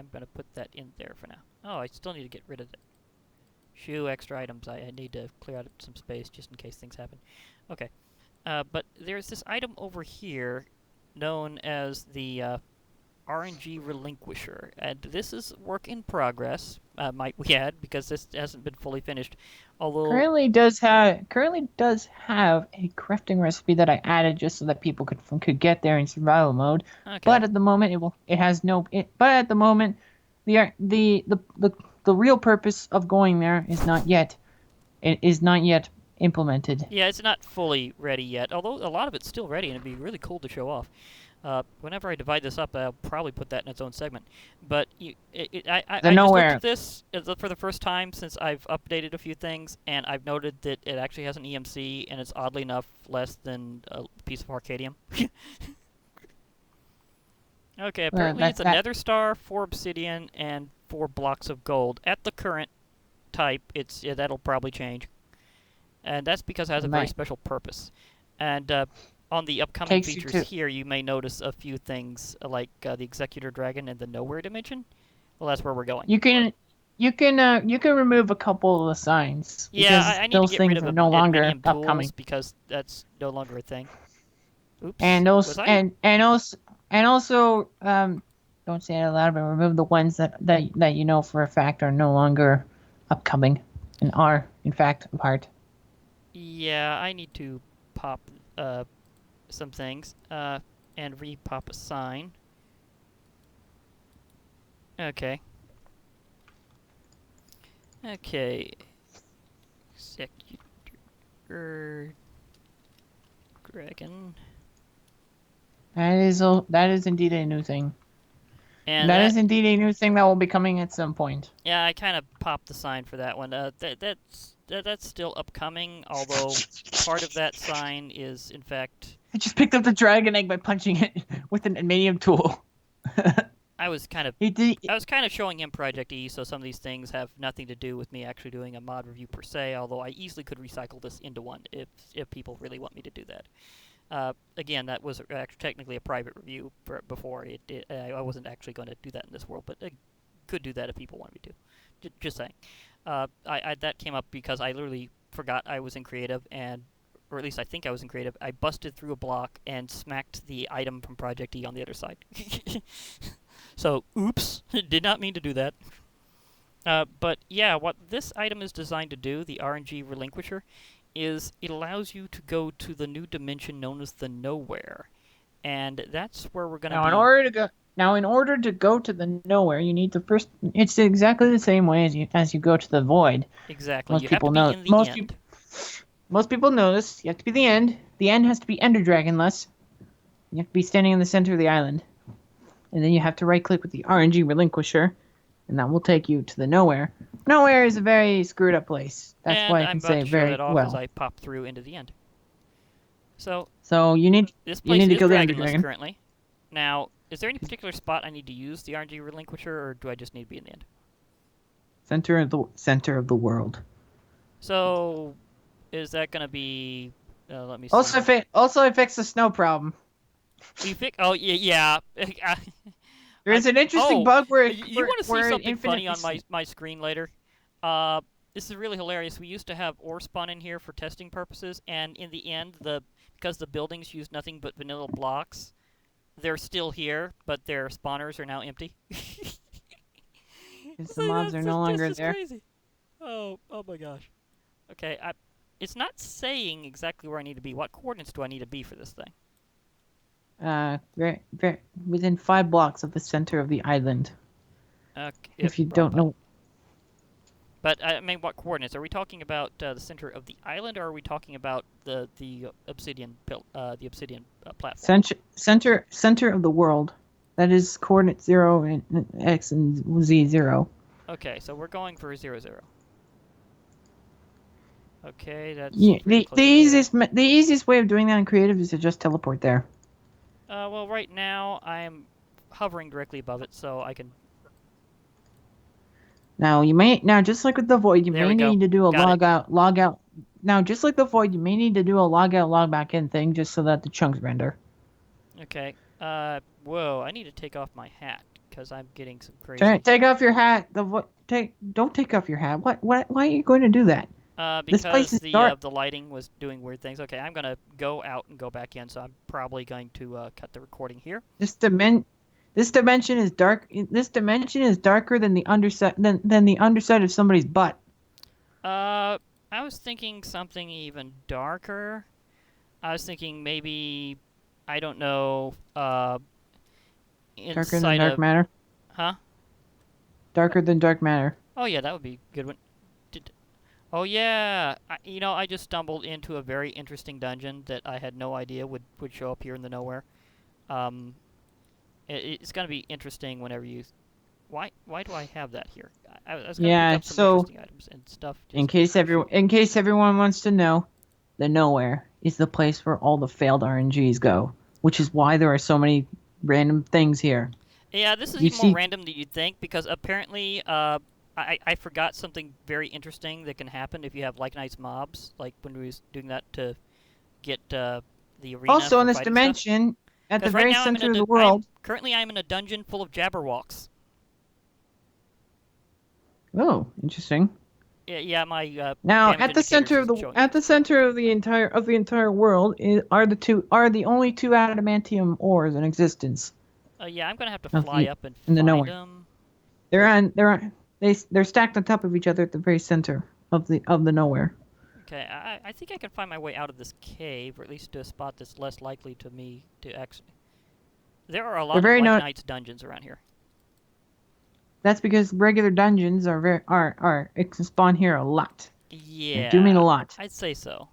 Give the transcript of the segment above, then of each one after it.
I'm going to put that in there for now. Oh, I still need to get rid of it. Shoe, extra items. I need to clear out some space just in case things happen. Okay. But there's this item over here known as the RNG Relinquisher. And this is work in progress, might we add, because this hasn't been fully finished. Although currently does have a crafting recipe that I added just so that people could get there in survival mode. okay. But at the moment it has no it, but at the moment the real purpose of going there is not yet implemented. Yeah, it's not fully ready yet, although a lot of it's still ready, and it'd be really cool to show off. Whenever I divide this up, I'll probably put that in its own segment. But The I just looked at nowhere. this for the first time since I've updated a few things, and I've noted that it actually has an EMC, and it's oddly enough less than a piece of Arcadium. Okay, apparently That it's a that nether star, 4 obsidian, and 4 blocks of gold. At the current type, that'll probably change. And that's because it has a very might special purpose. And on the upcoming takes you features to here, you may notice a few things like the Executor Dragon and the Nowhere Dimension. Well, that's where we're going. you can you can remove a couple of the signs Yeah, because I need to those get rid things of are no longer Adminium Tools upcoming. because that's no longer a thing. Oops, And was those I? and also don't say it out loud, but remove the ones that you know for a fact are no longer upcoming and are in fact apart. Yeah, I need to pop some things and re-pop a sign. Okay. Okay. Executor Dragon. That is indeed a new thing. And That that, is indeed a new thing that will be coming at some point. yeah, I kind of popped the sign for that one. That's still upcoming, although part of that sign is, in fact, I just picked up the dragon egg by punching it with an aluminium tool. I was kind of He did. I was kind of showing him Project E, so some of these things have nothing to do with me actually doing a mod review per se. Although I easily could recycle this into one if people really want me to do that. Again, that was actually technically a private review before I wasn't actually going to do that in this world, but I could do that if people wanted me to. Just saying. That came up because I literally forgot I was in creative, or at least I think I was in creative. I busted through a block and smacked the item from Project E on the other side. So, oops, did not mean to do that. But yeah, what this item is designed to do, the RNG Relinquisher, is it allows you to go to the new dimension known as the Nowhere. And that's where we're going to Now, be. in order to go to the nowhere, you need to first. It's exactly the same way as you go to the void. Exactly, Most you have to people be know. in the end. Most people know this. You have to be the end. The end has to be Ender Dragonless. You have to be standing in the center of the island, and then you have to right click with the RNG Relinquisher, and that will take you to the nowhere. Nowhere is a very screwed up place. That's And why I I'm can about say to show very that off as well. I pop through into the end. So, So this you place need to is kill the Ender dragonless Dragon. currently. Now, is there any particular spot I need to use the RNG Relinquisher, or do I just need to be in the end? Center of the world. So, is that going to be... let me see Also, here. I fixed the snow problem. You think? Oh, yeah. There is an interesting Oh, bug you want to see where it something funny infinitely. on my screen later? This is really hilarious. We used to have ore spawn in here for testing purposes, and in the end, because the buildings use nothing but vanilla blocks, they're still here, but their spawners are now empty. Because the mobs are no That's longer just there. crazy. Oh my gosh. Okay, it's not saying exactly where I need to be. What coordinates do I need to be for this thing? Very within 5 blocks of the center of the island. Okay, If you wrong don't button. know, But I mean, what coordinates? Are we talking about the center of the island, or are we talking about the obsidian platform? center of the world, that is coordinate 0 and x and z 0. Okay, so we're going for 0, 0. Okay, that's Yeah, pretty close to there. the easiest way of doing that in creative is to just teleport there. Well, right now I'm hovering directly above it, so I can. Now just like with the void, you There may we go. need to do a Got it. log out. Now just like the void, you may need to do a log back in thing just so that the chunks render. Okay. Whoa, I need to take off my hat because I'm getting some crazy. Take off your hat. Don't take off your hat. What? Why are you going to do that? This place Because is dark. the lighting was doing weird things. Okay, I'm gonna go out and go back in, so I'm probably going to cut the recording here. This dimension is dark. This dimension is darker than than the underside of somebody's butt. I was thinking something even darker. I was thinking maybe, I don't know, Darker than inside dark a, matter. huh? Darker than dark matter. Oh yeah, that would be a good one. Oh yeah, I just stumbled into a very interesting dungeon that I had no idea would show up here in the nowhere. Um, it's gonna be interesting whenever you. Why do I have that here? I was gonna pick Yeah. up some So interesting items and stuff. Just in case everyone wants to know, the nowhere is the place where all the failed RNGs go, which is why there are so many random things here. Yeah, this is You even more see, random than you'd think because apparently, I forgot something very interesting that can happen if you have like nice mobs, like when we was doing that to get the arena also in for this fighting stuff. dimension, at the Because right very now center of the world. currently I'm in a dungeon full of Jabberwocks. Oh, interesting. Yeah, my Now, damage indicators is showing me it's correct. of the entire world are the only two adamantium ores in existence. Yeah, I'm gonna have to Of fly the up and in the find nowhere. them. They're stacked on top of each other at the very center of the nowhere. Okay, I think I can find my way out of this cave, or at least to a spot that's less likely to me to actually. There are a lot of very White no. Knights dungeons around here. That's because regular dungeons it can spawn here a lot. I do mean Yeah, a lot. I'd say so.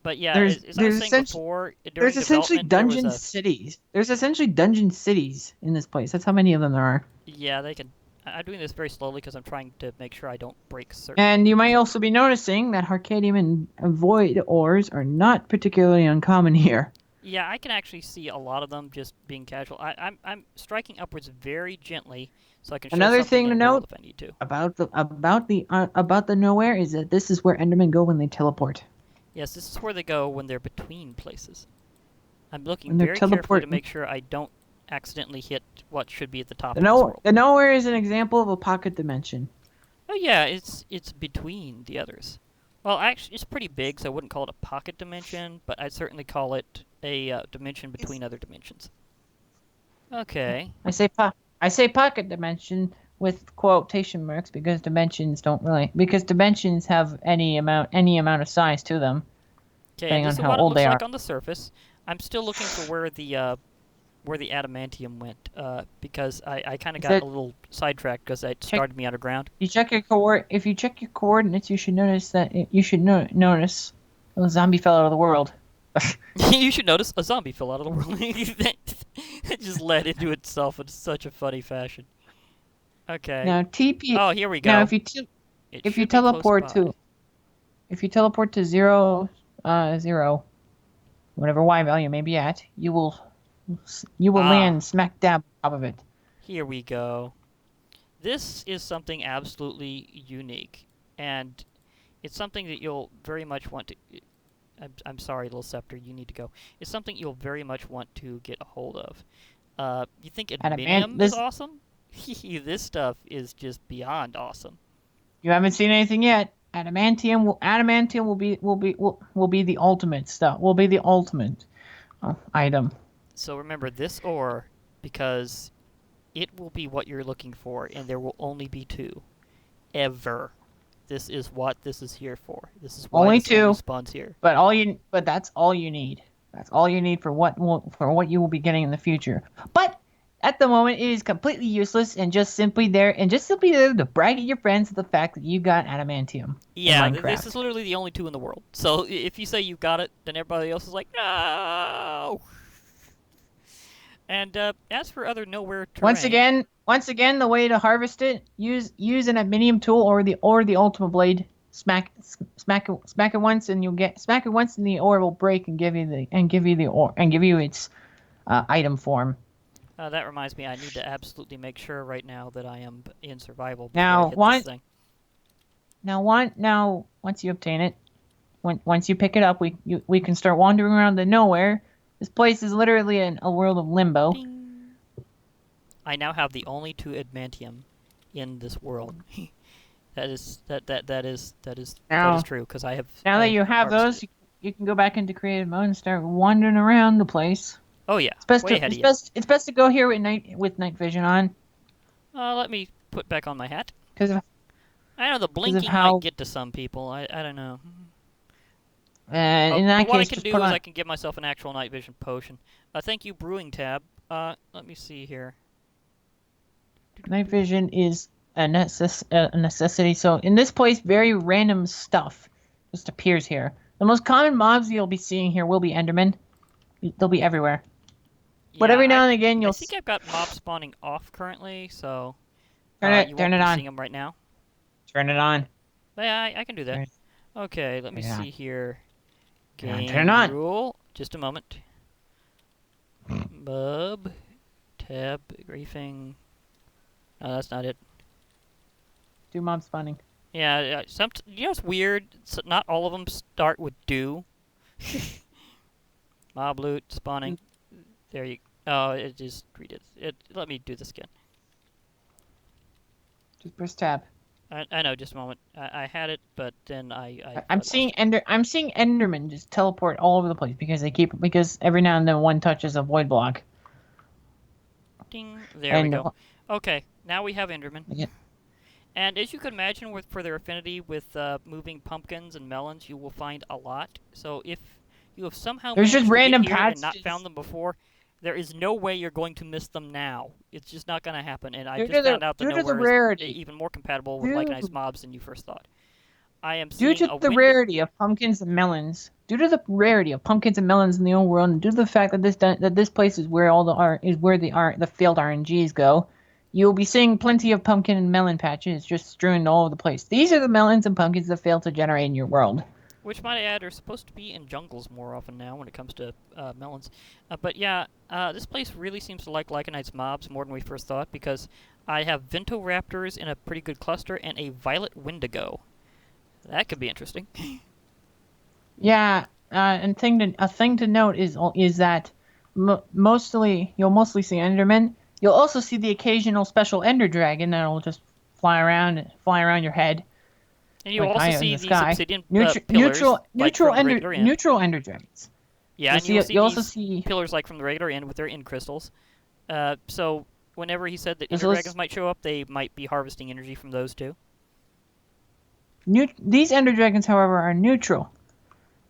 But yeah, as I was There's saying before, during there's essentially development, there was dungeon cities. There's essentially dungeon cities in this place. That's how many of them there are. yeah, they can. I'm doing this very slowly because I'm trying to make sure I don't break certain And you might things. also be noticing that Harcadium and Void ores are not particularly uncommon here. Yeah, I can actually see a lot of them just being casual. I'm striking upwards very gently so I can show Another something thing to in world note if I need to. about the nowhere is that this is where Endermen go when they teleport. Yes, this is where they go when they're between places. I'm looking When they're very carefully to teleporting. make sure I don't accidentally hit what should be at the top of this world. The nowhere is an example of a pocket dimension. Oh yeah, it's between the others. Well, actually, it's pretty big, so I wouldn't call it a pocket dimension, but I'd certainly call it a dimension between other dimensions. Okay. I say pocket dimension with quotation marks because dimensions have any amount of size to them, Okay, depending this on is how what it old looks they like are. on the surface. I'm still looking for where the adamantium went, because I kind of got a little sidetracked because it started me underground. If you check your coordinates, you should notice notice a zombie fell out of the world. You should notice a zombie fell out of the world. It just led into itself in such a funny fashion. Okay. Now TP. Oh, here we go. Now It if you should be close teleport by. to if you teleport to 0, whatever Y value may be at, you will land smack dab on top of it. Here we go. This is something absolutely unique, and it's something that you'll very much want to. I'm sorry, little scepter, you need to go. It's something you'll very much want to get a hold of. You think Adminium is awesome? This stuff is just beyond awesome. You haven't seen anything yet. Adamantium will be the ultimate stuff. Will be the ultimate item. So remember this ore, because it will be what you're looking for, and there will only be two, ever. This is what this is here for. This is why only this two only spawns here. But that's all you need. That's all you need for what you will be getting in the future. But at the moment, it is completely useless and just simply there to brag at your friends the fact that you got adamantium. Yeah, in Minecraft. this is literally the only two in the world. So if you say you got it, then everybody else is like, no. And as for other nowhere terrain, once again, the way to harvest it: use an adminium tool or the ultimate blade. Smack it once, and the ore will break and give you its item form. that reminds me, I need to absolutely make sure right now that I am in survival before Now, I hit this thing. Now, once you obtain it, once you pick it up, we can start wandering around the nowhere. This place is literally a world of limbo. Ding. I now have the only 2 adamantium in this world. That is Now, true because I have now that you have harvested those, it. you can go back into creative mode and start wandering around the place. Oh yeah, It's best way to ahead it's of you. best it's best to go here with night vision on Let me put back on my hat. because of I know the because of blinking might how get to some people. I don't know. in But that what I case can just do put is on I can give myself an actual night vision potion. Thank you, brewing tab. Let me see here. night vision is a necessity. So in this place, very random stuff just appears here. The most common mobs you'll be seeing here will be Endermen. They'll be everywhere. But Yeah, every now and again I you'll think I've got mob spawning off currently, so you turn won't it be on. seeing them right now. Turn it on. But yeah, I can do that. Turn, Okay, let me turn it on. see here. Turn it Game on. rule. Just a moment. Bub. Tab. Griefing. No, that's not it. Do mob spawning. Yeah, you know what's weird? Not all of them start with do. Mob loot, spawning. There you Oh, it just read it. Let me do this again. Just press tab. I know, just a moment. I had it, but then I I'm lost seeing it. I'm seeing Endermen just teleport all over the place because every now and then one touches a void block. Ding. There we And go. Okay, now we have Enderman. yeah, And as you can imagine, for their affinity with moving pumpkins and melons, you will find a lot. So if you have somehow there's just managed to get random here and not found patches them before, there is no way you're going to miss them now. It's just not going to happen. And I due just to found out that due to the nowhere is rarity. even more compatible with Due, lycanized mobs than you first thought. I am due seeing to a the wind. rarity of pumpkins and melons. Due to the rarity of pumpkins and melons in the old world, and due to the fact that this place is where all the the failed RNGs go, you'll be seeing plenty of pumpkin and melon patches just strewn all over the place. These are the melons and pumpkins that fail to generate in your world. Which, might I add, are supposed to be in jungles more often now when it comes to melons. But yeah, this place really seems to like Lycanite's mobs more than we first thought, because I have Ventoraptors in a pretty good cluster and a Violet Wendigo. That could be interesting. Yeah, and a thing to note is that you'll mostly see Endermen. You'll also see the occasional special Ender Dragon that'll just fly around your head And you like also high in see the these sky. obsidian pillars, like from the regular end. Neutral Ender Dragons. Yeah, and you'll see You'll also these see pillars like from the regular end with their end crystals. So whenever he said that there's Ender also, Dragons might show up, they might be harvesting energy from those too. these Ender Dragons, however, are neutral.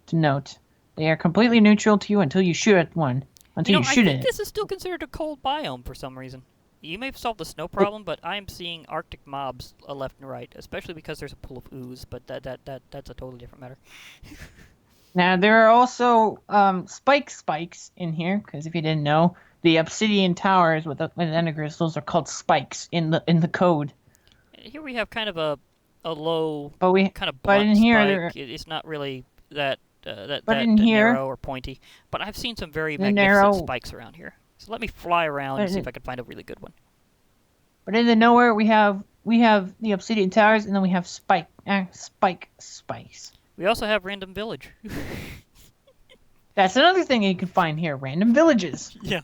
To note, they are completely neutral to you until you shoot at one. Until you I shoot think at it. this is still considered a cold biome for some reason. You may have solved the snow problem, but I am seeing Arctic mobs left and right, especially because there's a pool of ooze. But that's a totally different matter. Now there are also spikes in here because if you didn't know, the obsidian towers with ender crystals are called spikes in the code. Here we have kind of a low, But kind of but in blunt here spike. It's not really that but in here narrow or pointy. But I've seen some very the magnificent narrow spikes around here. So let me fly around and but see if I can find a really good one. but in the nowhere we have the obsidian towers and then we have spikes. We also have random village. That's another thing you can find here: random villages. Yeah.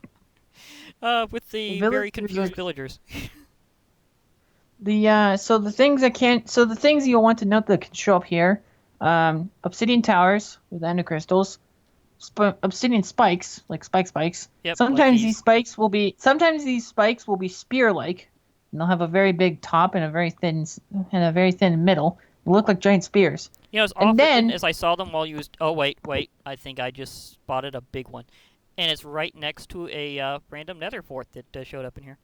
With the very confused villagers. So the things you'll want to note that can show up here, obsidian towers with ender crystals, obsidian spikes like spikes. Yep. Sometimes like these spikes will be spear-like, and they'll have a very big top and a very thin middle. They look like giant spears. You know, as And often then as I saw them while you was... Oh, wait. I think I just spotted a big one. And it's right next to a random nether fort that showed up in here.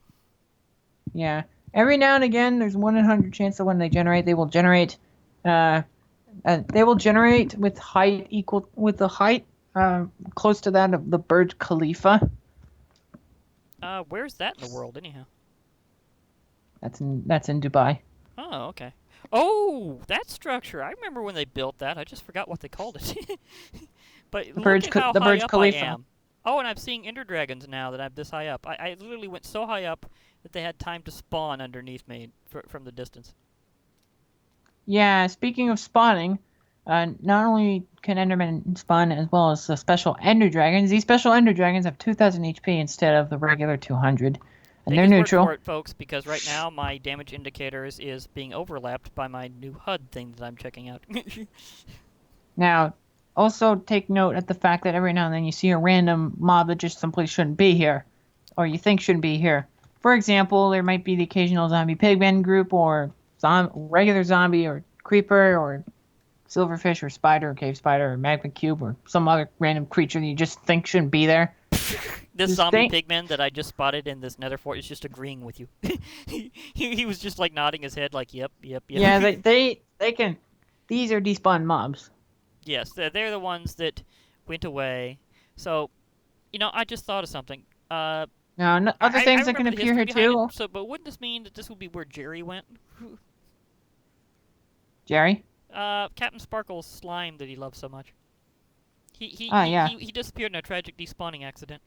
yeah, every now and again, there's 1 in 100 chance that when they generate, they will generate with the height close to that of the Burj Khalifa. Where's that in the world, anyhow? That's in Dubai. Oh, okay. Oh, that structure. I remember when they built that. I just forgot what they called it. But look at how high up I am. Oh, and I'm seeing ender dragons now that I'm this high up. I literally went so high up that they had time to spawn underneath me from the distance. Yeah, speaking of spawning, not only can Endermen spawn as well as special Ender Dragons. These special Ender Dragons have 2,000 HP instead of the regular 200. and Take they're his word neutral. for it, folks, because right now my damage indicators is being overlapped by my new HUD thing that I'm checking out. Now, also take note at the fact that every now and then you see a random mob that just simply shouldn't be here, or you think shouldn't be here. For example, there might be the occasional zombie pigman group, or regular zombie, or creeper, or silverfish, or spider, or cave spider, or magma cube, or some other random creature that you just think shouldn't be there. This Just zombie think, pigman that I just spotted in this nether fort is just agreeing with you. He was just like nodding his head like, yep, yep, yep. yeah, they can. These are despawned mobs. Yes, they're the ones that went away. So, I just thought of something. Now, other I things that can remember the appear history here behind it, too. so but wouldn't this mean that this would be where Jerry went? Jerry. Captain Sparkle's slime that he loves so much. He he, Ah, he, yeah. he, he disappeared in a tragic despawning accident.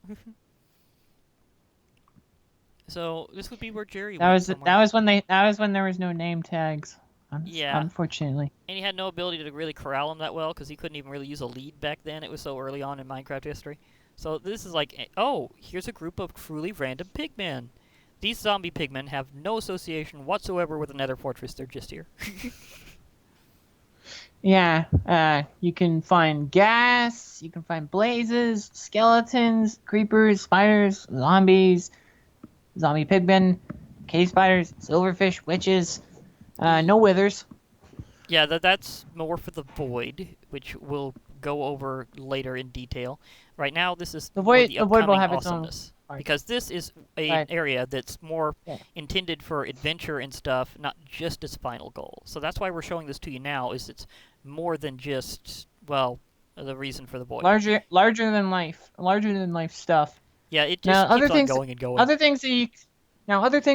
So this would be where Jerry went somewhere. That was when there was no name tags. Yeah, Unfortunately. and he had no ability to really corral him that well because he couldn't even really use a lead back then. It was so early on in Minecraft history. So this is like, oh, here's a group of truly random pigmen. These zombie pigmen have no association whatsoever with the Nether Fortress. They're just here. Yeah, you can find gas, you can find blazes, skeletons, creepers, spiders, zombies, zombie pigmen, cave spiders, silverfish, witches, no withers. Yeah, that's more for the Void, which we'll go over later in detail. Right now, this is more the The void will upcoming have its own. awesomeness. Right. Because this is an Right. area that's more Yeah. intended for adventure and stuff, not just its final goal. So that's why we're showing this to you now, is it's more than just, well, the reason for the Void. Larger than life stuff. Yeah, it Now, just keeps on going and going. other things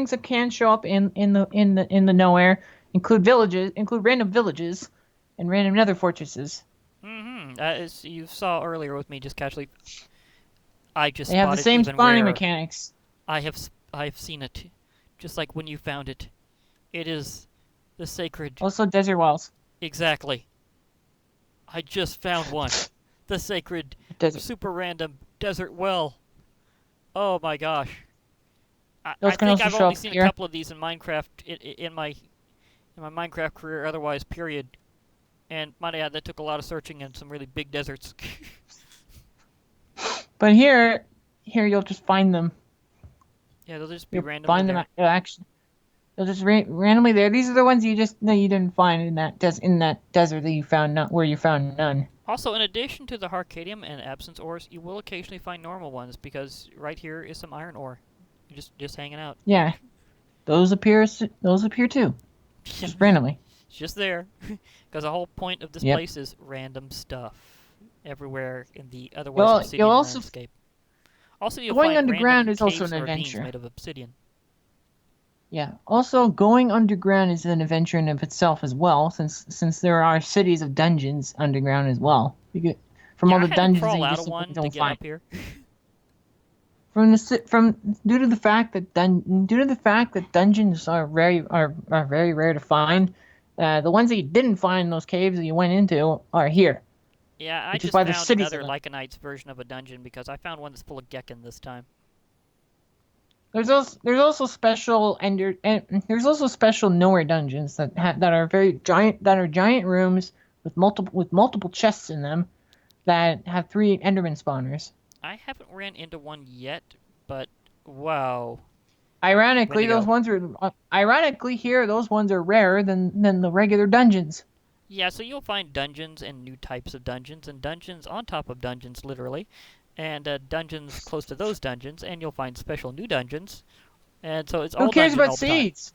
that can show up in the nowhere include random villages, and random nether fortresses. Mm-hmm. As you saw earlier with me just casually, I just They have the spotted same even spawning where mechanics. I've seen it, just like when you found it. It is the sacred. Also, desert walls. Exactly. I just found one. The sacred, Desert. super random desert well. Oh my gosh. Those I can think also I've show only up seen a here. couple of these in Minecraft in my Minecraft career. Otherwise, period. And might I add, that took a lot of searching in some really big deserts. But here you'll just find them. Yeah, they'll just be You'll randomly find them there. actually. They'll just randomly there. These are the ones you didn't find in that desert that you found, not where you found none. Also, in addition to the Harcadium and Absence ores, you will occasionally find normal ones, because right here is some iron ore. Just hanging out. Yeah, those appear too, just randomly. It's just there. Because the whole point of this Yep. place is random stuff everywhere in the otherwise You'll obsidian also landscape. Also, you'll going find underground random is also caves an and ravines adventure. made of obsidian. Yeah. Also, going underground is an adventure in of itself as well, since there are cities of dungeons underground as well. You get from Yeah, all I the had to dungeons that crawl you out just of simply one to don't get find. up here. From due to the fact that dungeons are very rare to find, the ones that you didn't find in those caves that you went into are here, Yeah, I which is just why there's found cities of another them. Lycanite's version of a dungeon because I found one that's full of Geckin this time. There's also special there's also special nowhere dungeons that are giant rooms with multiple chests in them that have 3 Enderman spawners. I haven't ran into one yet, but wow. Ironically, Wendigo. those ones are rarer than the regular dungeons. Yeah, so you'll find dungeons and new types of dungeons, and dungeons on top of dungeons, literally, and dungeons close to those dungeons, and you'll find special new dungeons, and so it's Who all cares dungeon about all the time. seeds?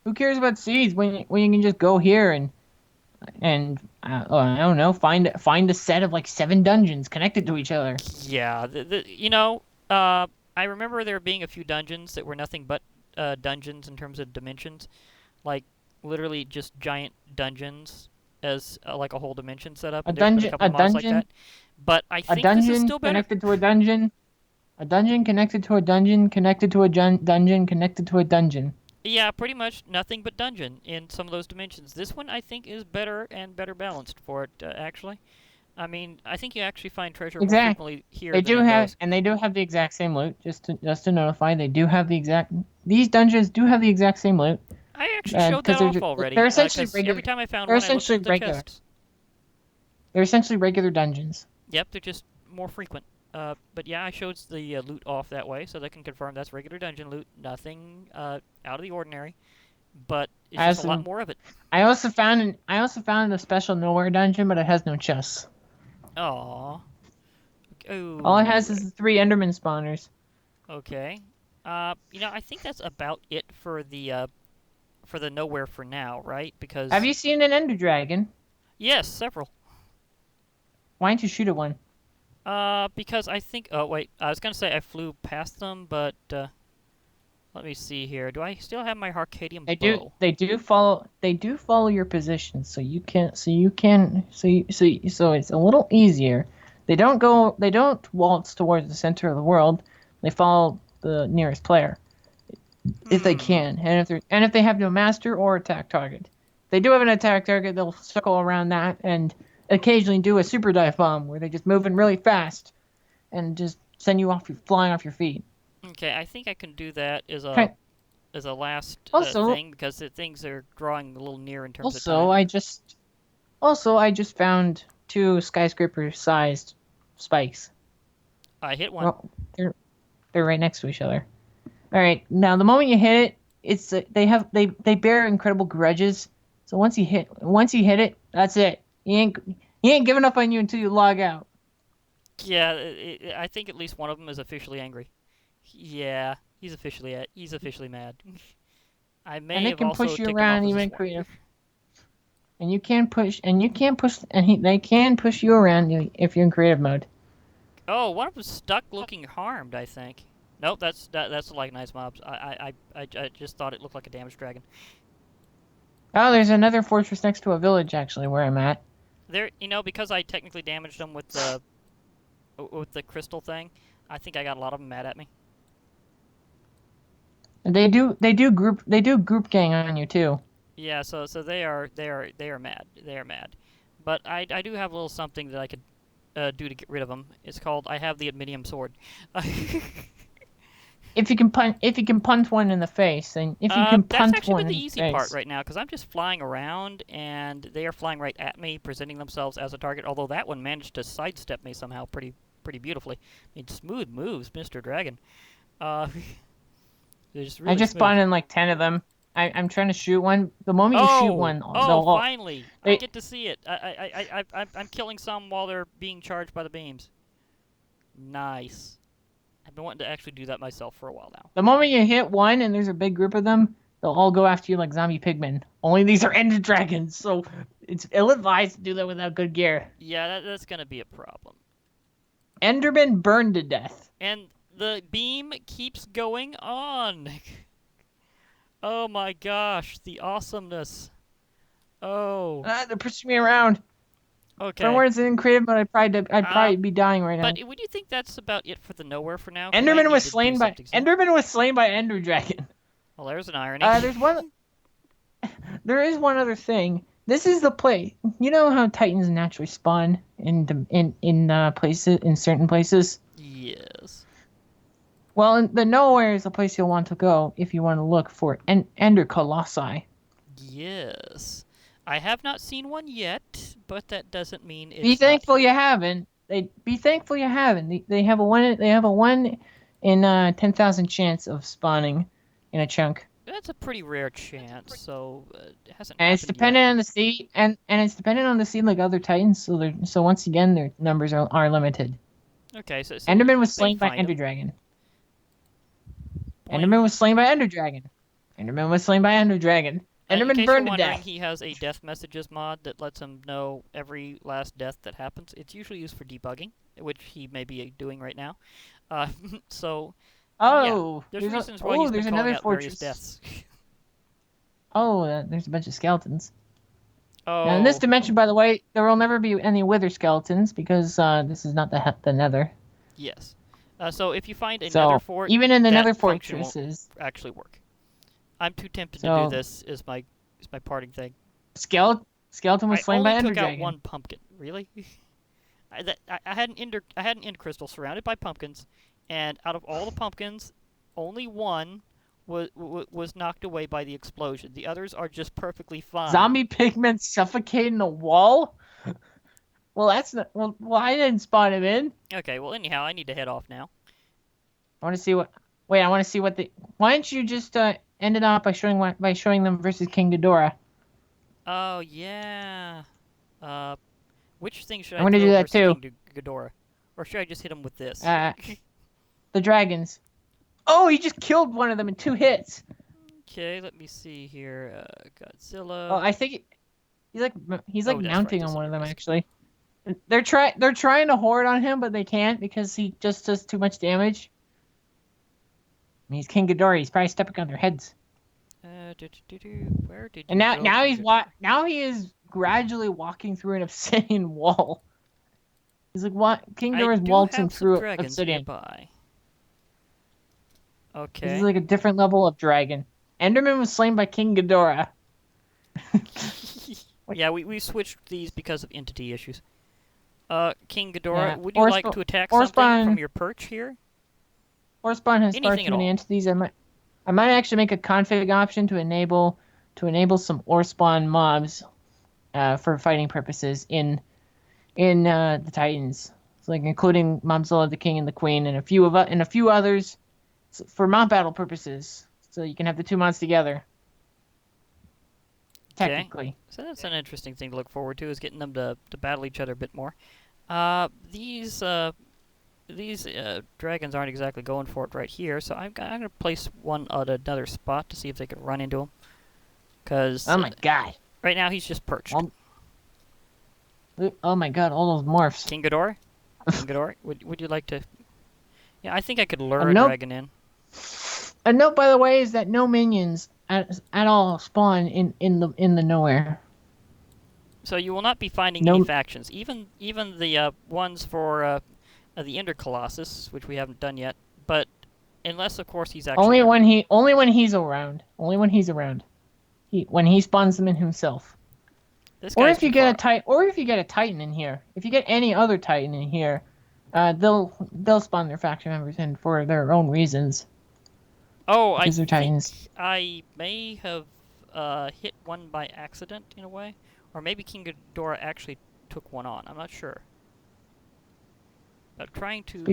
Who cares about seeds when you can just go here and I don't know, find a set of like 7 dungeons connected to each other. Yeah, I remember there being a few dungeons that were nothing but dungeons in terms of dimensions, like literally just giant dungeons as like a whole dimension set up, A and there's been a dungeon couple a mods like dungeon that. But I a think this is dungeon still better. connected to a dungeon. A dungeon connected to a dungeon connected to a dungeon connected to a dungeon. Yeah, pretty much nothing but dungeon in some of those dimensions. This one I think is better and better balanced for it, actually. I mean, I think you actually find treasure more Exactly. frequently here They than do in have, those. and they do have the exact same loot. Just to notify, they do have the exact. These dungeons do have the exact same loot, I actually and showed that because they're off already, they're essentially because every regular. time I found They're one, I looked essentially into the regular. chests. They're essentially regular dungeons. Yep, they're just more frequent. But yeah, I showed the loot off that way, so they can confirm that's regular dungeon loot. Nothing out of the ordinary, but it's just a As lot in, more of it. I also found a special nowhere dungeon, but it has no chests. Aww. All it Oh, has is the 3 Enderman spawners. okay. I think that's about it for the nowhere for now, right? Have Because you seen an Ender Dragon? yes, several. Why don't you shoot at one? Because I think. Oh wait, I was gonna say I flew past them, but let me see here. Do I still have my Arcadium They do. bow? They do follow. They do follow your position, so you can. So you can. So it's a little easier. They don't go. They don't waltz towards the center of the world. They follow the nearest player if they Hmm. can, and if they have no master or attack target. If they do have an attack target, they'll circle around that and occasionally do a super dive bomb where they just move in really fast and just send you off, flying off your feet. Okay, I think I can do that Okay. as a last Also, thing because the things are drawing a little near in terms of also, time. I just I just found 2 skyscraper-sized spikes. I hit one. Well, they're right next to each other. All right, now the moment you hit it, they bear incredible grudges. So once you hit it, that's it. He ain't giving up on you until you log out. Yeah, I think at least one of them is officially angry. Yeah, he's officially mad. I And may they have can also push you ticked him off around as a even swarm. creative. They can push you around if you're in creative mode. Oh, one of them's stuck looking harmed, I think. Nope, that's like nice mobs. I just thought it looked like a damaged dragon. Oh, there's another fortress next to a village actually where I'm at. There, because I technically damaged them with the crystal thing. I think I got a lot of them mad at me. And they do group gang on you too. Yeah, so they are mad. They are mad. But I do have a little something that I could do to get rid of them. It's called I have the adminium sword. If you can punch one in the face, and if you can That's punch actually one been in the the easy part face. right now because I'm just flying around and they are flying right at me, presenting themselves as a target. Although that one managed to sidestep me somehow pretty beautifully. I mean, smooth moves, Mr. Dragon. Uh, they're just I really just smooth. spawned in like 10 of them. I'm trying to shoot one. The moment you shoot Oh, one, oh, they'll all finally! I they get to see it. I'm killing some while they're being charged by the beams. Nice. I've been wanting to actually do that myself for a while now. the moment you hit one and there's a big group of them, they'll all go after you like zombie pigmen. Only these are ended dragons, so it's ill-advised to do that without good gear. Yeah, that's gonna be a problem. Endermen burned to death. And the beam keeps going on. Oh my gosh, the awesomeness. Oh, They're pushing me around. If I okay. weren't in creative mode, I'd Uh, probably be dying right now. but would you think that's about it for the nowhere for now? Because I Enderman need was to do slain by something soon. Enderman was slain by Ender Dragon. Well, there's an irony. There's one. There is one other thing. This is the place. You know how Titans naturally spawn in places in certain places. Yes. Well, the nowhere is the place you'll want to go if you want to look for Ender Colossi. Yes. I have not seen one yet, but that doesn't mean Be it's not thankful here. you haven't. Be thankful you haven't. They have a one. They have a 1 in 10,000 chance of spawning in a chunk. That's a pretty rare chance, so it hasn't And it's happened yet. dependent on the seed, and it's dependent on the seed like other titans. So once again, their numbers are limited. Okay, so Enderman was they slain by find Ender him. Dragon. Enderman was Boing. slain by Ender Dragon. Enderman was slain by Ender Dragon. In Enderman case you're burned to wondering, death. he has a death messages mod that lets him know every last death that happens. It's usually used for debugging, which he may be doing right now. Uh, so, yeah, Oh, there's reasons why he's been there's calling another out various fortress. deaths. Oh, there's a bunch of skeletons. Now, in this Oh, dimension, by the way, there will never be any wither skeletons because this is not the Nether. yes. So if you find a nether So fort, even in the that Nether function won't fortresses, actually work. I'm too tempted to do so this. Is my parting thing. skeleton was I slain by only Ender took out Dragon. one pumpkin. Really? I had an end crystal surrounded by pumpkins, and out of all the pumpkins, only one was knocked away by the explosion. The others are just perfectly fine. Zombie pigmen suffocating a wall? Well, that's not. Well, I didn't spawn him in. Okay, well anyhow, I need to head off now. I want to see what. Wait, I want to see what the. Why don't you just end it off by showing them versus King Ghidorah? Oh yeah. Uh, which thing should I'm I gonna do throw that versus too. King Ghidorah, or should I just hit him with this? The dragons. Oh, he just killed one of them in 2 hits. Okay, let me see here. Oh, Godzilla. I think he's like Oh, that's right. mounting This on one of them risk. actually. They're trying to hoard on him, but they can't because he just does too much damage. I mean, he's King Ghidorah. He's probably stepping on their heads. Where did And you go, King Ghidorah? now he is gradually walking through an obsidian wall. He's like what King I Ghidorah's do waltzing have some through dragons obsidian. nearby. This is Okay. like a different level of dragon. Enderman was slain by King Ghidorah. Yeah, we switched these because of entity issues. King Ghidorah, Yeah, would you like to attack something from your perch here? Orspawn has far Anything too at many all. entities. I might actually make a config option to enable some Orspawn mobs for fighting purposes in the Titans. So like including Momzilla, the King, and the Queen, and a few others for mob battle purposes. So you can have the 2 mods together. Okay. Technically. So that's an interesting thing to look forward to, is getting them to battle each other a bit more. These dragons aren't exactly going for it right here, so I'm going to place one at another spot to see if they can run into him. Because Oh my god. right now he's just perched. Oh my god, all those morphs. King Ghidorah? King Ghidorah, would you like to... Yeah, I think I could lure a Nope. dragon in. A note, by the way, is that no minions at all spawn in the nowhere. So you will not be finding No. any factions. Even the ones for the Ender Colossus, which we haven't done yet. But unless, of course, he's actually... Only when he's around. Only when he's around. When he spawns them in himself. This Or guy's if you too get far. if you get a Titan in here. If you get any other Titan in here, they'll spawn their faction members in for their own reasons. Oh, Because they're Titans. think I may have hit one by accident, in a way. Or maybe King Ghidorah actually took one on. I'm not sure. But trying to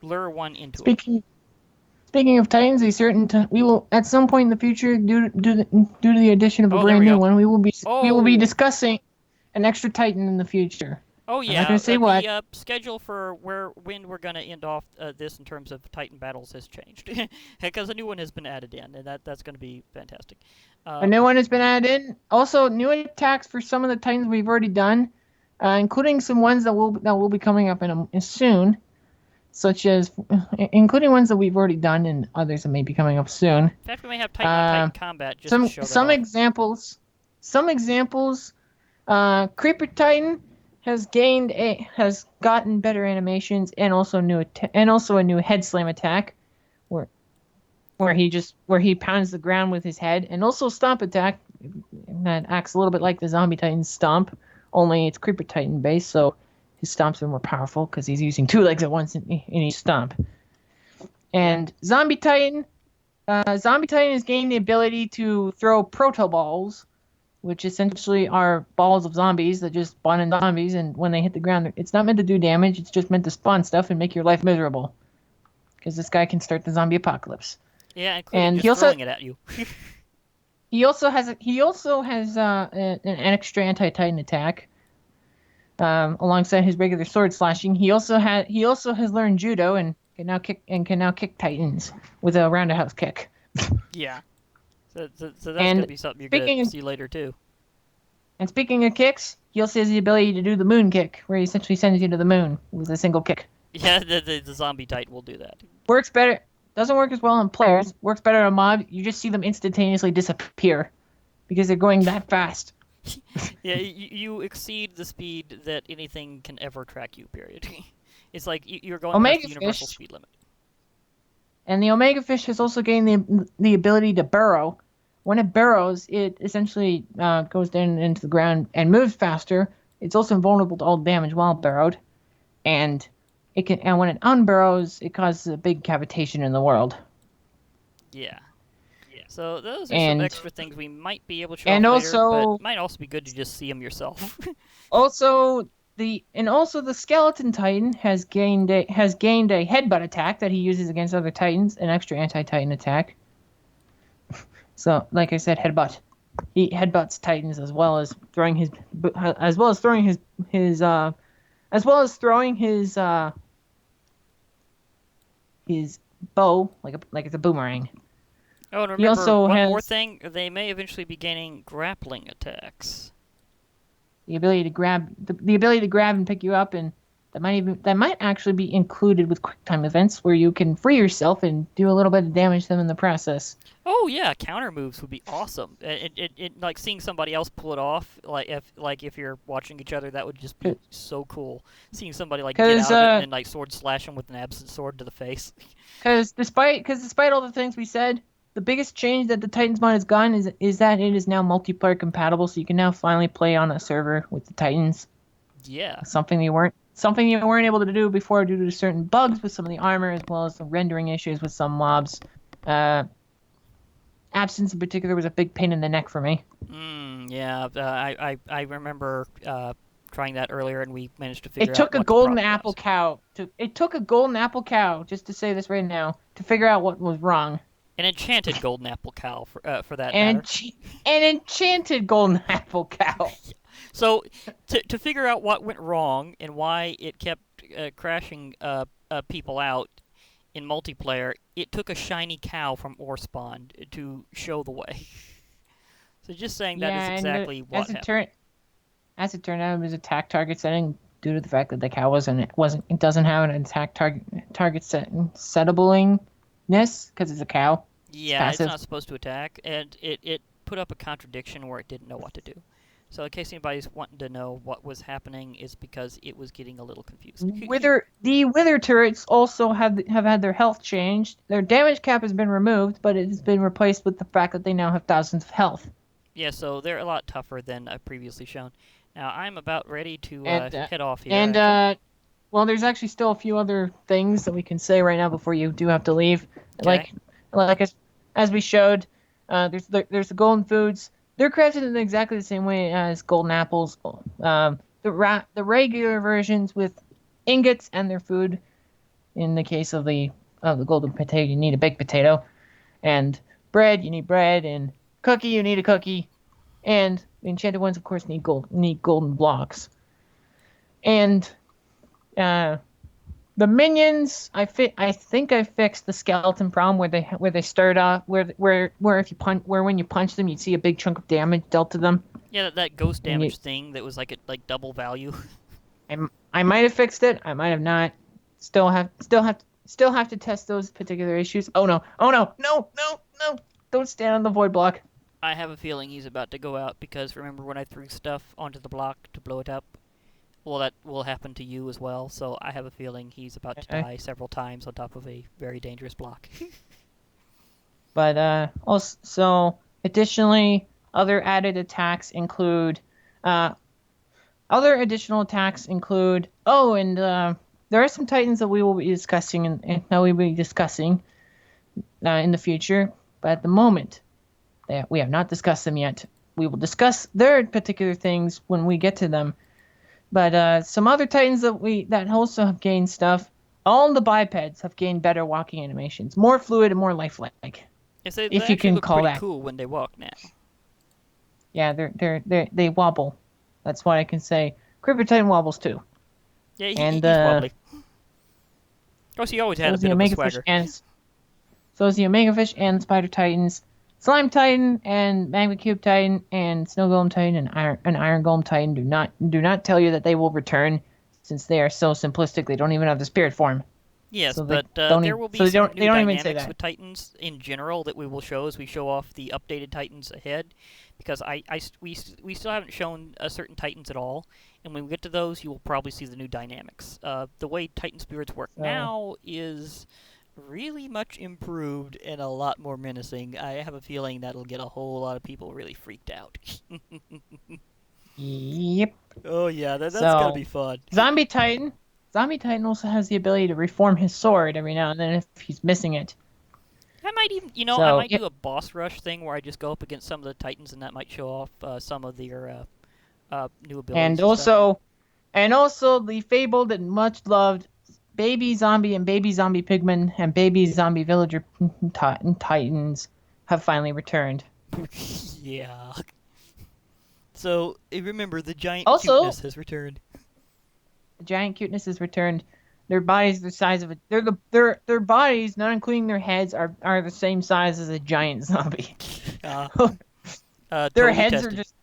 lure one into him. Speaking of Titans, we will at some point in the future, due to the addition of a brand new one, we will be discussing an extra Titan in the future. Oh I'm yeah, not gonna say what. The schedule for when we're gonna end off this in terms of Titan battles has changed, because a new one has been added in, and that's gonna be fantastic. A new one has been added in. Also, new attacks for some of the Titans we've already done, including some ones that will be coming up in soon, such as including ones that we've already done and others that may be coming up soon. In fact, we may have Titan on Titan combat just to show that some off. examples. Some examples. Creeper Titan has gotten better animations and also a new head slam attack, where he pounds the ground with his head, and also stomp attack that acts a little bit like the Zombie Titan's stomp, only it's Creeper Titan based, so his stomps are more powerful because he's using 2 legs at once in each stomp. And Zombie Titan has gained the ability to throw proto balls, which essentially are balls of zombies that just spawn in zombies, and when they hit the ground, it's not meant to do damage, it's just meant to spawn stuff and make your life miserable. Because this guy can start the zombie apocalypse. Yeah, including just throwing it at you. He also has an extra anti-Titan attack, alongside his regular sword slashing. He also has learned judo and can now kick Titans with a roundhouse kick. Yeah. So that's gonna be something you're gonna see later too. And speaking of kicks, he also has the ability to do the moon kick, where he essentially sends you to the moon with a single kick. Yeah, the zombie Titan will do that. Works better. Doesn't work as well on players. Works better on mobs. You just see them instantaneously disappear because they're going that fast. Yeah, you exceed the speed that anything can ever track you. Period. It's like you're going past the universal speed limit. And the Omega Fish has also gained the ability to burrow. When it burrows, it essentially goes down into the ground and moves faster. It's also invulnerable to all damage while burrowed. and and when it unburrows, it causes a big cavitation in the world. Yeah. So those are some And extra things we might be able to show and off later, but also might also be good to just see them yourself. also the skeleton titan has gained a headbutt attack that he uses against other titans, an extra anti-titan attack. So, like I said, headbutt. He headbutts titans as well as throwing his as well as throwing his as well as throwing his bow like it's a boomerang. Oh, and He remember, also one more has thing, they may eventually be gaining grappling attacks. the ability to grab and pick you up, and that might actually be included with quick time events where you can free yourself and do a little bit of damage to them in the process. Oh yeah, counter moves would be awesome. Like seeing somebody else pull it off, like if you're watching each other, that would just be so cool. Seeing somebody like get Because out of it and then like sword slash them with an absent sword to the face. despite all the things we said, the biggest change that the Titans mod has gotten is that it is now multiplayer compatible, so you can now finally play on a server with the Titans. Yeah. Something you weren't able to do before due to certain bugs with some of the armor, as well as the rendering issues with some mobs. Uh, Absence in particular was a big pain in the neck for me. Yeah. I remember trying that earlier, and we managed to figure It out took a what the golden problem apple was. cow it took a golden apple cow, just to say this right now, to figure out what was wrong. An enchanted golden apple cow, for that An, matter. ench- an enchanted golden apple cow. So, to figure out what went wrong and why it kept crashing people out in multiplayer, it took a shiny cow from ore spawn to show the way. So just saying that is Yeah, and exactly what happened. as it turned out, it was attack target setting due to the fact that the cow it doesn't have an attack target settableness because it's a cow. It's Yeah, it's passive. not supposed to attack, and it put up a contradiction where it didn't know what to do. So in case anybody's wanting to know what was happening, is because it was getting a little confused. Wither turrets also have had their health changed. Their damage cap has been removed, but it has been replaced with the fact that they now have thousands of health. Yeah, so they're a lot tougher than I've previously shown. Now I'm about ready to And head off here, and actually. well, there's actually still a few other things that we can say right now before you do have to leave. Okay. Like as we showed, there's the golden foods. They're crafted in exactly the same way as golden apples. The regular versions with ingots and their food. In the case of the golden potato, you need a baked potato, and bread, you need bread, and cookie, you need a cookie, and the enchanted ones, of course, need golden blocks. And uh, the minions, I think I fixed the skeleton problem where they start off where if you punch where when you punch them, you'd see a big chunk of damage dealt to them. Yeah, that ghost And you, damage thing that was like like double value. I might have fixed it. I might have not. Still have to test those particular issues. Oh no! Oh no! No! No! No! Don't stand on the void block. I have a feeling he's about to go out because remember when I threw stuff onto the block to blow it up? Well, that will happen to you as well, so I have a feeling he's about to Okay. die several times on top of a very dangerous block. But also additionally, other added attacks include uh, other additional attacks include and there are some titans that we will be discussing and that we will be discussing in the future. But at the moment, we have not discussed them yet. We will discuss their particular things when we get to them. But some other titans that also have gained stuff. All the bipeds have gained better walking animations, more fluid and more lifelike, Yes, they if you actually can look call pretty that. cool when they walk now. Yeah, they wobble. That's what I can say. Creeper Titan wobbles too, Yeah, and he's wobbly. Of course, he always so had a is the bit of a Omega Fish swagger. and Spider Titans, Slime Titan and Magma Cube Titan and Snow Golem Titan and Iron Golem Titan do not tell you that they will return, since they are so simplistic. They don't even have the spirit form, Yes, so they but don't there even will so be some they new don't even say dynamics that. with Titans in general that we will show as we show off the updated Titans ahead, because we still haven't shown certain Titans at all, and when we get to those, you will probably see the new dynamics. The way Titan spirits work So now is really much improved and a lot more menacing. I have a feeling that'll get a whole lot of people really freaked out. yep. Oh yeah, that's gonna So be fun. Zombie Titan. Zombie Titan also has the ability to reform his sword every now and then if he's missing it. I might even, I So might do a boss rush thing where I just go up against some of the Titans, and that might show off some of their new and abilities and stuff. also and also the fabled and much loved baby zombie and baby zombie pigmen and baby zombie villager titans have finally returned. Yeah. So remember, the giant Also, cuteness has returned. the giant cuteness has returned. Their bodies the size of a their bodies, not including their heads, are the same size as a giant zombie. Uh, their totally heads are tested. just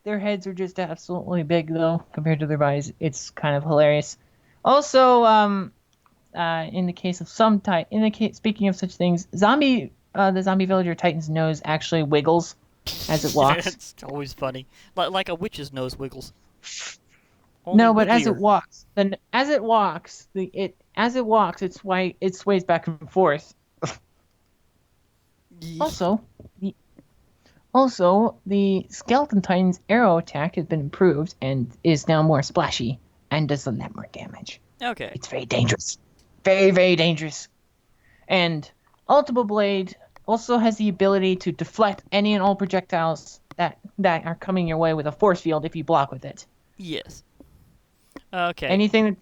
their heads are just absolutely big though compared to their bodies. It's kind of hilarious. Also, in the case of speaking of such things, the zombie villager titan's nose actually wiggles as it walks. It's always funny, like a witch's nose wiggles. Only No, but as it wigglier. walks, then as it walks, it sways back and forth. Also, the the skeleton titan's arrow attack has been improved and is now more splashy and does a lot more damage. Okay. It's very dangerous, very dangerous. And Ultima Blade also has the ability to deflect any and all projectiles that are coming your way with a force field if you block with it. Yes. Okay. Anything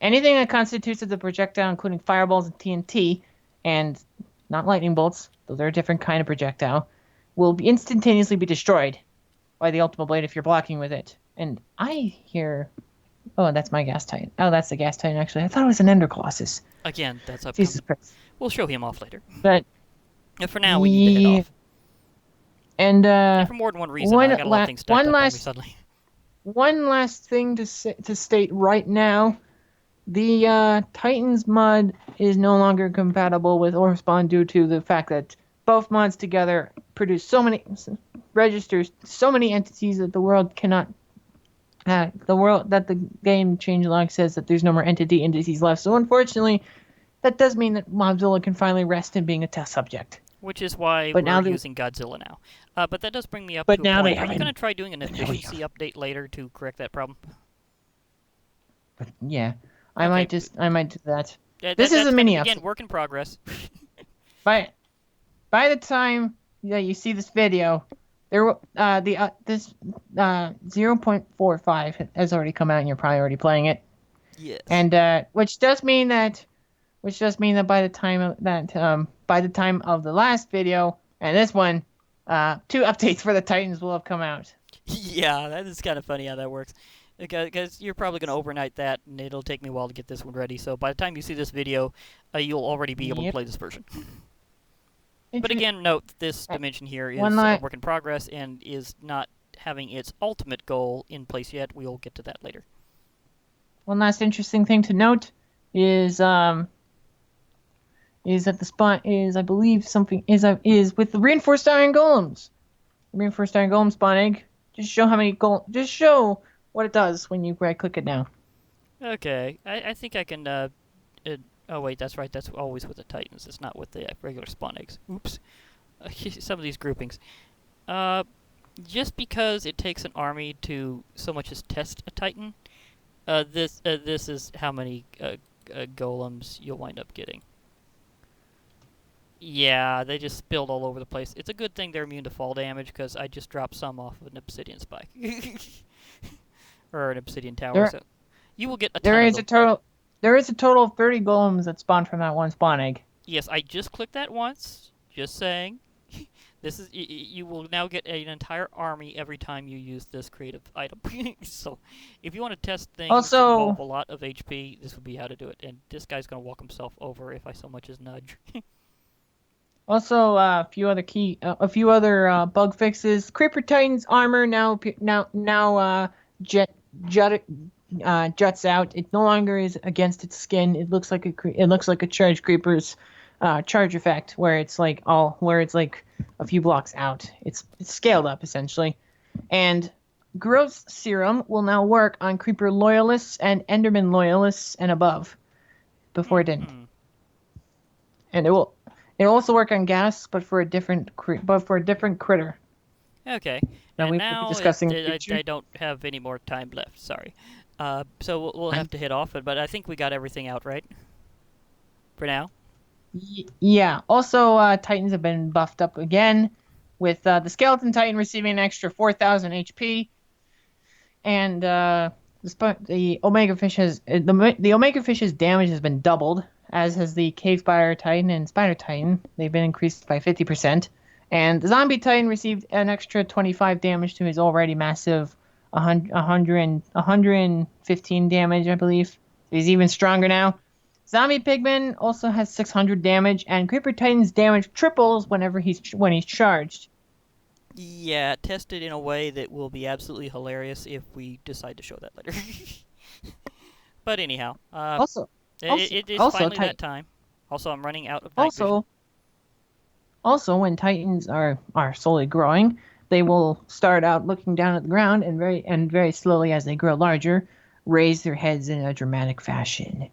anything that constitutes as a projectile, including fireballs and TNT, and not lightning bolts, though they're a different kind of projectile, will be instantaneously be destroyed by the Ultima Blade if you're blocking with it. And I hear, oh, that's my gas titan. Oh, that's the gas titan. Actually, I thought it was an Ender Colossus. Again, that's Jesus upcoming. Christ. We'll show him off later. But And for now, we need to head off. And And for more than one reason, I got a lot of things stacked up on me suddenly. one last thing to state right now. The Titans mod is no longer compatible with Orspawn due to the fact that both mods together produce registers so many entities that the world cannot. The game changelog says that there's no more entities left. So unfortunately, that does mean that Mobzilla can finally rest in being a test subject. Which is why But we're now using Godzilla now. But that does bring me up but to a now point. they Are you have going to try doing an efficiency update later to correct that problem? But yeah, I Okay. might do that. That, This is that's a mini again, update. work in progress. By the time that you see this video, this 0.45 has already come out, and you're probably already playing it. Yes. And which does mean that by the time of the last video and this one, 2 updates for the Titans will have come out. Yeah, that is kind of funny how that works. Because you're probably going to overnight that, and it'll take me a while to get this one ready. So by the time you see this video, you'll already be able to Yep. play this version. But again, note that this dimension here is One a work in progress and is not having its ultimate goal in place yet. We'll get to that later. One last interesting thing to note is that the spawn is, I believe, is with the reinforced iron golems. The reinforced iron golem spawn egg. Just show what it does when you right click it now. Okay, I think I can. Oh wait, that's right. That's always with the Titans. It's not with the regular spawn eggs. Oops. Some of these groupings. Just because it takes an army to so much as test a Titan, this is how many golems you'll wind up getting. Yeah, they just spilled all over the place. It's a good thing they're immune to fall damage because I just dropped some off of an obsidian spike or an obsidian tower. So you will get a ton There of is them. a total of 30 golems that spawn from that one spawn egg. Yes, I just clicked that once. Just saying. This is you will now get an entire army every time you use this creative item. So, if you want to test things that involve a lot of HP, this would be how to do it. And this guy's gonna walk himself over if I so much as nudge. Also, a few other bug fixes. Creeper Titan's armor now juts out. It no longer is against its skin. It looks like a charged creeper's charge effect, where it's like a few blocks out. It's scaled up essentially, and growth serum will now work on creeper loyalists and Enderman loyalists and above. Before it didn't, and it'll also work on gas, but for a different critter. Okay. Now And we will now be discussing I don't have any more time left. Sorry. So we'll I'm have to hit off it, but I think we got everything out right for now. Yeah. Also, Titans have been buffed up again, with the Skeleton Titan receiving an extra 4,000 HP, and the Omega Fish has the Omega Fish's damage has been doubled, as has the Cave Spider Titan and Spider Titan. They've been increased by 50%, and the Zombie Titan received an extra 25 damage to his already massive 115 damage, I believe. He's even stronger now. Zombie Pigman also has 600 damage, and Creeper Titan's damage triples when he's charged. Yeah, tested in a way that will be absolutely hilarious if we decide to show that later. But anyhow, Also, it is also, finally that time. Also, I'm running out of night vision. also, also, when Titans are slowly growing, they will start out looking down at the ground, and very slowly, as they grow larger, raise their heads in a dramatic fashion.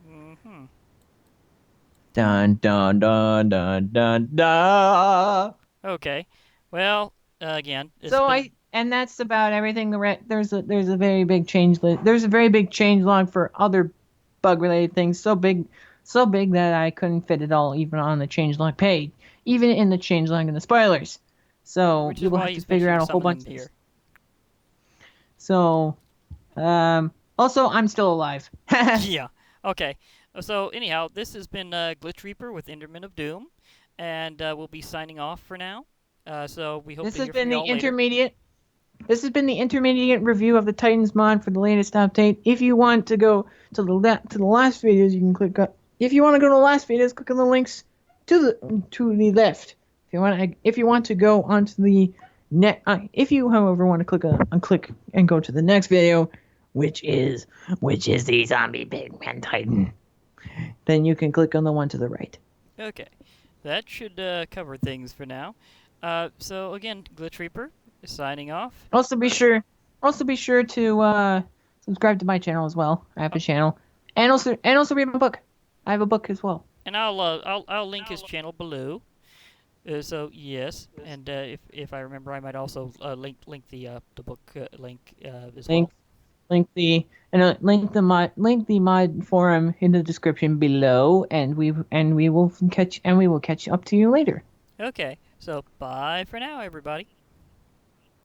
Mm-hmm. Dun dun dun dun dun dun. Okay. Well, again, it's So been and that's about everything. There's a very big change. There's a very big change log for other bug related things. So big that I couldn't fit it all even on the change log page, even in the change log and the spoilers. So which you is will why have to he's figure mentioning out a whole some of bunch them of this. here. So also I'm still alive. Yeah. Okay. So anyhow, this has been Glitch Reaper with Endermen of Doom, and we'll be signing off for now. So we hope This to has hear from been the y'all later. intermediate. This has been the intermediate review of the Titans mod for the latest update. If you want to go to the last videos, you can click on. If you want to go to the last videos, click on the links to the left. If you want to go onto the net, if you however want to click and go to the next video, which is the Zombie Pigman Titan, then you can click on the one to the right. Okay. That should cover things for now. So again, Glitch Reaper is signing off. Also be sure to subscribe to my channel as well. I have Uh, a channel, and also read my book. I have a book as well. and I'll link his channel below. So yes, and if I remember, I might also link the book link as Link well. link the mod forum in the description below, and we will catch up to you later. Okay, so bye for now, everybody.